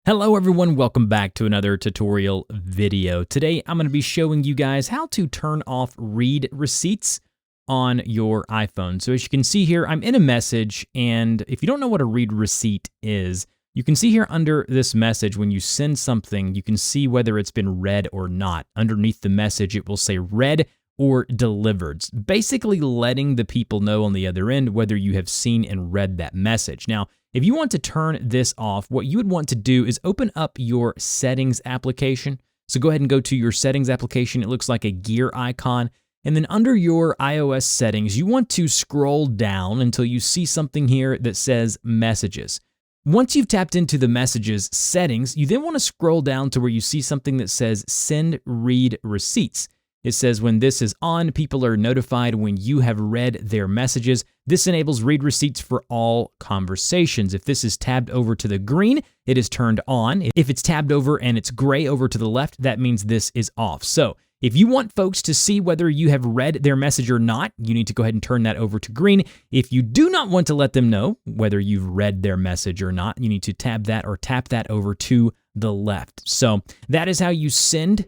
Hello everyone, welcome back to another tutorial video. Today I'm going to be showing you guys how to turn off read receipts on your iPhone. So as you can see here, I'm in a message, and if you don't know what a read receipt is, you can see here under this message, when you send something, you can see whether it's been read or not. Underneath the message, it will say read or delivered, basically letting the people know on the other end whether you have seen and read that message. Now, if you want to turn this off, what you would want to do is open up your settings application. So go ahead and go to your settings application. It looks like a gear icon. And then under your iOS settings, you want to scroll down until you see something here that says messages. Once you've tapped into the messages settings, you then want to scroll down to where you see something that says send read receipts. It says when this is on, people are notified when you have read their messages. This enables read receipts for all conversations. If this is tabbed over to the green, it is turned on. If it's tabbed over and it's gray over to the left, that means this is off. So if you want folks to see whether you have read their message or not, you need to go ahead and turn that over to green. If you do not want to let them know whether you've read their message or not, you need to tab that or tap that over to the left. So that is how you send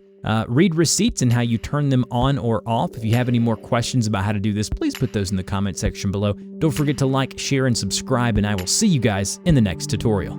read receipts and how you turn them on or off. If you have any more questions about how to do this, please put those in the comment section below. Don't forget to like, share, and subscribe, and I will see you guys in the next tutorial.